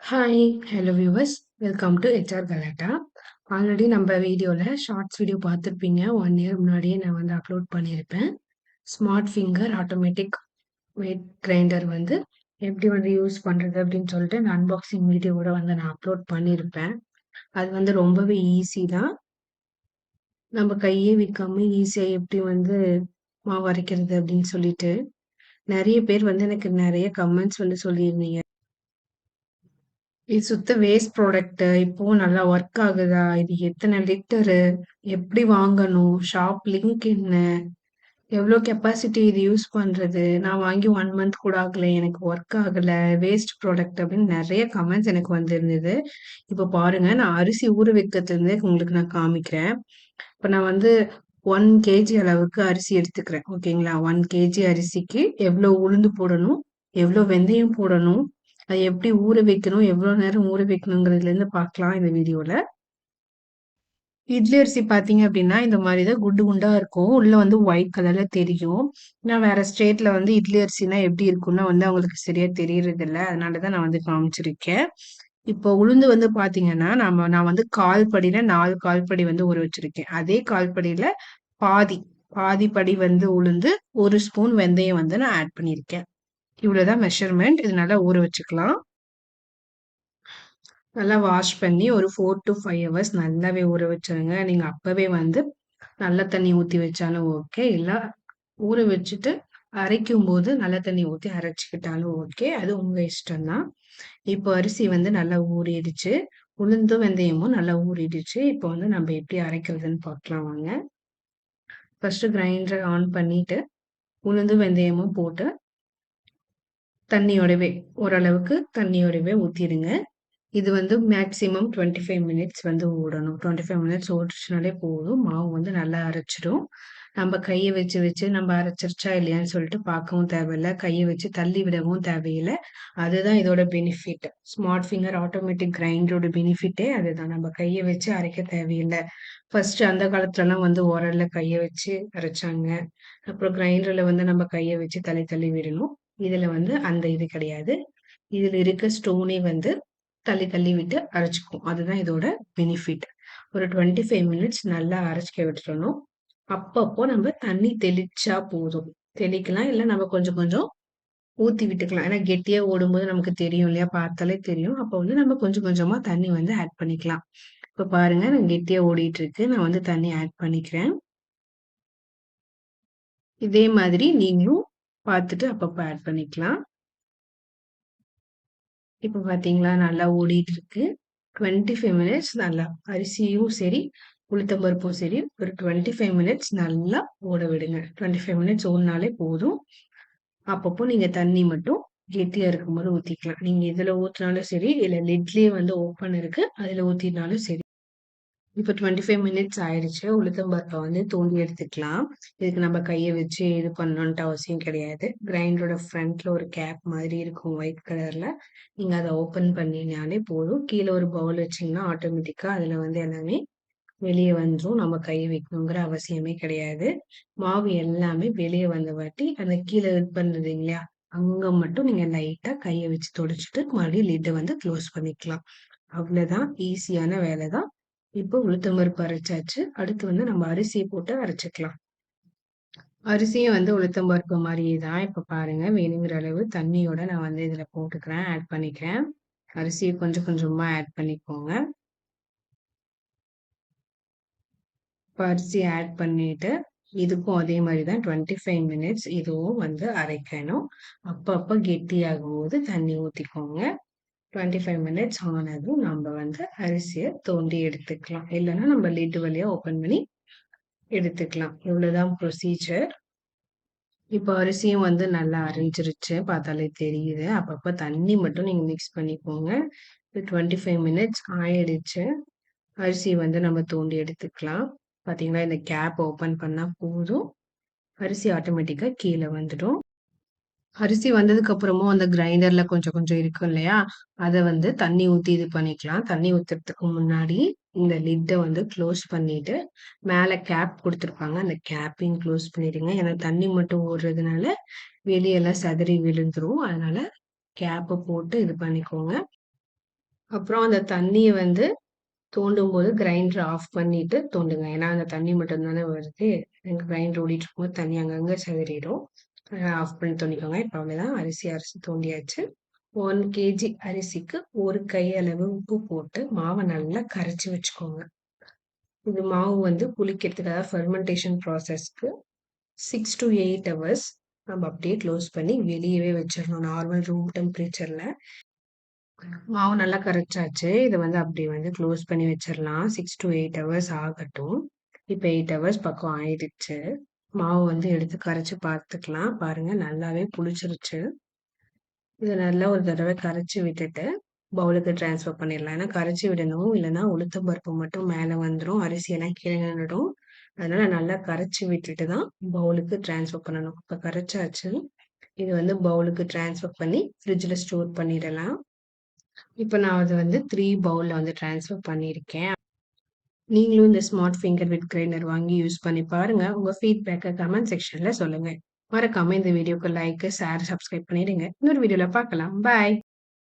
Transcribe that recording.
Hi, hello viewers. Welcome to HR கலாட்டா. Already நம்ம வீடியோவில் ஷார்ட்ஸ் வீடியோ பார்த்துருப்பீங்க. 1 இயர் முன்னாடியே நான் வந்து அப்லோட் பண்ணியிருப்பேன். Smart finger automatic wet grinder வந்து எப்படி வந்து யூஸ் பண்ணுறது அப்படின்னு சொல்லிட்டு நான் அன்பாக்சிங் வீடியோவோட வந்து நான் அப்லோட் பண்ணியிருப்பேன். அது வந்து ரொம்பவே ஈஸி தான். நம்ம கையே வைக்காம ஈஸியாக எப்படி வந்து மாவு அரைக்கிறது அப்படின்னு சொல்லிட்டு நிறைய பேர் வந்து எனக்கு நிறைய கமெண்ட்ஸ் வந்து சொல்லியிருந்தீங்க. இது சுத்த வேஸ்ட் ப்ராடக்ட். இப்பவும் நல்லா ஒர்க் ஆகுதா? இது எத்தனை லிட்டரு? எப்படி வாங்கணும்? ஷாப் லிங்க் என்ன? எவ்வளோ கெப்பாசிட்டி இது யூஸ் பண்றது? நான் வாங்கி 1 மந்த் கூட ஆகல. எனக்கு ஒர்க் ஆகல. வேஸ்ட் ப்ராடக்ட் அப்படின்னு நெறைய கமெண்ட்ஸ் எனக்கு வந்திருந்தது. இப்ப பாருங்க, நான் அரிசி ஊற வைக்கிறதுலருந்தே உங்களுக்கு நான் காமிக்கிறேன். இப்ப நான் வந்து 1 கேஜி அளவுக்கு அரிசி எடுத்துக்கிறேன். ஓகேங்களா? 1 கேஜி அரிசிக்கு எவ்வளோ உளுந்து போடணும்? எவ்வளோ வெந்தயம் போடணும்? அது எப்படி ஊற வைக்கணும்? எவ்வளோ நேரம் ஊற வைக்கணுங்கிறதுலேருந்து பார்க்கலாம் இந்த வீடியோல. இட்லி அரிசி பார்த்தீங்க அப்படின்னா, இந்த மாரி தான் குண்டு குண்டா இருக்கும். உள்ள வந்து ஒயிட் கலர்ல தெரியும். நான் வேற ஸ்டேட்ல வந்து இட்லி அரிசினா எப்படி இருக்கும்னா வந்து அவங்களுக்கு சரியா தெரியறதில்ல. அதனால தான் நான் வந்து காமிச்சிருக்கேன். இப்போ உளுந்து வந்து பார்த்தீங்கன்னா, நான் வந்து கால் படியில 4 கால் படி வந்து ஊற வச்சிருக்கேன். அதே கால் படியில பாதி, பாதி படி வந்து உளுந்து, 1 ஸ்பூன் வெந்தயம் வந்து நான் ஆட் பண்ணியிருக்கேன். இவ்வளோதான் மெஷர்மென்ட். இது நல்லா ஊற வச்சுக்கலாம். நல்லா வாஷ் பண்ணி ஒரு 4 to 5 ஹவர்ஸ் நல்லாவே ஊற வச்சுருங்க. நீங்க அப்பவே வந்து நல்ல தண்ணி ஊத்தி வச்சாலும் ஓகே. இல்ல ஊற வச்சுட்டு அரைக்கும்போது நல்ல தண்ணி ஊத்தி அரைச்சுக்கிட்டாலும் ஓகே. அது உங்க இஷ்டம் தான். இப்போ அரிசி வந்து நல்லா ஊறிடுச்சு. உளுந்தும், வெந்தயமும் நல்லா ஊறிடுச்சு. இப்போ வந்து நம்ம எப்படி அரைக்கிறதுன்னு பார்க்கலாம் வாங்க. ஃபர்ஸ்ட்டு கிரைண்டர் ஆன் பண்ணிட்டு, உளுந்து, வெந்தயமும் போட்டு தண்ணியோடவே ஓரளவுக்கு தண்ணியோடவே ஊத்திருங்க. இது வந்து மேக்ஸிமம் 25 மினிட்ஸ் வந்து ஓடணும். 25 மினிட்ஸ் ஓடுச்சுனாலே போதும். மாவு வந்து நல்லா அரைச்சிடும். நம்ம கைய வச்சு வச்சு நம்ம அரைச்சிருச்சா இல்லையான்னு சொல்லிட்டு பார்க்கவும் தேவையில்ல. கைய வச்சு தள்ளி விடவும் தேவையில்ல. அதுதான் இதோட பெனிஃபிட். ஸ்மார்ட் ஃபிங்கர் ஆட்டோமேட்டிக் கிரைண்டரோட பெனிஃபிட்டே அதுதான். நம்ம கைய வச்சு அரைக்க தேவையில்ல. ஃபர்ஸ்ட் அந்த காலத்துலலாம் வந்து உரல்ல கைய வச்சு அரைச்சாங்க. அப்புறம் கிரைண்டர்ல வந்து நம்ம கைய வச்சு தள்ளி தள்ளி விடணும். இதுல வந்து அந்த இது கிடையாது. இதுல இருக்க ஸ்டோனே வந்து தள்ளி தள்ளி விட்டு அரைச்சுக்கும். அதுதான் இதோட பெனிஃபிட். ஒரு 25 மினிட்ஸ் நல்லா அரைச்சுக்க விட்டுறணும். அப்பப்போ நம்ம தண்ணி தெளிச்சா போதும். தெளிக்கலாம். இல்ல நம்ம கொஞ்சம் கொஞ்சம் ஊத்தி விட்டுக்கலாம். ஏன்னா கெட்டியா ஓடும்போது நமக்கு தெரியும் இல்லையா? பார்த்தாலே தெரியும். அப்போ வந்து நம்ம கொஞ்சம் கொஞ்சமா தண்ணி வந்து ஆட் பண்ணிக்கலாம். இப்ப பாருங்க நான் கெட்டியா ஓடிட்டு இருக்கு. நான் வந்து தண்ணி ஆட் பண்ணிக்கிறேன். இதே மாதிரி நீங்களும் பார்த்துட்டு அப்பப்ப ஆட் பண்ணிக்கலாம். இப்ப பார்த்தீங்களா? நல்லா ஓடிட்டு இருக்கு. 25 மினிட்ஸ் நல்லா அரிசியும் சரி, உளுத்தம் பருப்பும் சரி, ஒரு 25 மினிட்ஸ் நல்லா ஓட விடுங்க. 25 மினிட்ஸ் ஓடுனாலே போதும். அப்பப்போ நீங்க தண்ணி மட்டும் கெட்டியா இருக்கும்போது ஊத்திக்கலாம். நீங்க இதுல ஊத்துனாலும் சரி, இல்ல லிட்லயே வந்து ஓப்பன் இருக்கு. அதுல ஊத்தினாலும் சரி. இப்ப 25 மினிட்ஸ் ஆயிடுச்சு. உளுத்தம் பருப்ப வந்து தோண்டி எடுத்துக்கலாம். இதுக்கு நம்ம கைய வச்சு இது பண்ணணுன்ட்டு அவசியம் கிடையாது. கிரைண்டரோட ஃப்ரண்ட்ல ஒரு கேப் மாதிரி இருக்கும் ஒயிட் கலர்ல. நீங்க அத ஓப்பன் பண்ணினாலே போதும். கீழ ஒரு பவுல் வச்சீங்கன்னா, ஆட்டோமேட்டிக்கா அதுல வந்து எல்லாமே வெளிய வந்துரும். நம்ம கை வைக்கணுங்கிற அவசியமே கிடையாது. மாவு எல்லாமே வெளிய வந்த வாட்டி, அந்த கீழ இது பண்றது இல்லையா? அங்க மட்டும் நீங்க லைட்டா கைய வச்சு தொடச்சுட்டு, மறுபடியும் லிட்ட வந்து க்ளோஸ் பண்ணிக்கலாம். அவ்வளதான். ஈஸியான வேலை தான். இப்போ உளுத்தம் பருப்பு அரைச்சாச்சு. அடுத்து வந்து நம்ம அரிசிய போட்டு அரைச்சுக்கலாம். அரிசியும் வந்து உளுத்தம் பருப்பு மாரியே தான். இப்ப பாருங்க வேணுங்கிற அளவு தண்ணியோட நான் வந்து இதுல போட்டுக்கிறேன். ஆட் பண்ணிக்கிறேன். அரிசிய கொஞ்சம் கொஞ்சமா ஆட் பண்ணிக்கோங்க. இப்ப அரிசி ஆட் பண்ணிட்டு, இதுக்கும் அதே மாரி தான் 25 மினிட்ஸ் இதுவும் வந்து அரைக்கணும். அப்பப்ப கெட்டியாகும்போது தண்ணி ஊத்திக்கோங்க. 25 மினிட்ஸ் ஆனதும் நம்ம வந்து அரிசிய தோண்டி எடுத்துக்கலாம். இல்லன்னா நம்ம லிட் வழியா ஓப்பன் பண்ணி எடுத்துக்கலாம். இவ்வளவுதான் ப்ரொசீஜர். இப்போ அரிசியும் வந்து நல்லா அரைஞ்சிருச்சு. பார்த்தாலே தெரியுது. அப்பப்ப தண்ணி மட்டும் நீங்க மிக்ஸ் பண்ணிக்கோங்க. 25 மினிட்ஸ் ஆயிடுச்சு. அரிசி வந்து நம்ம தோண்டி எடுத்துக்கலாம். பார்த்தீங்களா, இந்த கேப் ஓப்பன் பண்ணா போதும். அரிசி ஆட்டோமேட்டிக்கா கீழ வந்துடும். அரிசி வந்ததுக்கு அப்புறமும் அந்த கிரைண்டர்ல கொஞ்சம் கொஞ்சம் இருக்கும் இல்லையா? அத வந்து தண்ணி ஊத்தி இது பண்ணிக்கலாம். தண்ணி ஊத்துறதுக்கு முன்னாடி இந்த லிட்ட வந்து க்ளோஸ் பண்ணிட்டு, மேல கேப் குடுத்துருப்பாங்க. அந்த கேப்பையும் க்ளோஸ் பண்ணிடுங்க. ஏன்னா தண்ணி மட்டும் ஓடுறதுனால வெளியலாம் சிதறி விழுந்துரும். அதனால கேப்ப போட்டு இது பண்ணிக்கோங்க. அப்புறம் அந்த தண்ணிய வந்து தோண்டும்போது கிரைண்டர் ஆஃப் பண்ணிட்டு தோண்டுங்க. ஏன்னா, அந்த தண்ணி மட்டும் தானே வருது. எங்க கிரைண்டர் ஓடிட்டு இருக்கும்போது தண்ணி அங்கங்க சிதறிடும். ஆஃப் பண்ணி தோண்டிக்கோங்க. இப்ப அவ்வளோதான் அரிசி தோண்டியாச்சு. 1 கேஜி அரிசிக்கு 1 கை அளவு உப்பு போட்டு மாவ நல்லா கரைச்சு வச்சுக்கோங்க. இந்த மாவு வந்து புளிக்கிறதுக்கு அதாவது ஃபெர்மென்டேஷன் ப்ராசஸ்க்கு 6 to 8 ஹவர்ஸ் நம்ம அப்படியே க்ளோஸ் பண்ணி வெளியவே வச்சிரணும். Normal room டெம்பரேச்சர்ல. மாவு நல்லா கரைச்சாச்சு. இத வந்து அப்படி வந்து க்ளோஸ் பண்ணி வச்சிரலாம். 6 to 8 ஹவர்ஸ் ஆகட்டும். இப்ப 8 ஹவர்ஸ் பக்கம் ஆயிடுச்சு. மாவு வந்து எடுத்து கரைச்சு பார்த்துக்கலாம். பாருங்க நல்லாவே புளிச்சிருச்சு. இத நல்லா ஒரு தடவ கரைச்சு விட்டுட்டு, பவுலுக்கு ட்ரான்ஸ்ஃபர் பண்ணிடலாம். ஏன்னா கரைச்சு விடணும். இல்லன்னா உளுத்தம் பருப்பு மட்டும் மேல வந்துரும். அரிசியெல்லாம் கீழ நின்னுடும். அதனால நல்லா கரைச்சு விட்டுட்டு தான் பவுலுக்கு ட்ரான்ஸ்ஃபர் பண்ணணும். இப்ப கரைச்சாச்சு. இது வந்து பவுலுக்கு ட்ரான்ஸ்ஃபர் பண்ணி ஃப்ரிட்ஜ்ல ஸ்டோர் பண்ணிடலாம். இப்ப நான் அத வந்து 3 பவுல்ல வந்து ட்ரான்ஸ்ஃபர் பண்ணியிருக்கேன். நீங்களும் இந்த ஸ்மார்ட் ஃபிங்கர் வித் கிரைண்டர் வாங்கி யூஸ் பண்ணி பாருங்க. உங்க ஃபீட்பேக்க கமெண்ட் செக்ஷன்ல சொல்லுங்க. மறக்காம இந்த வீடியோக்கு லைக், ஷேர், சப்ஸ்கிரைப் பண்ணிடுங்க. இன்னொரு வீடியோல பார்க்கலாம். பாய்.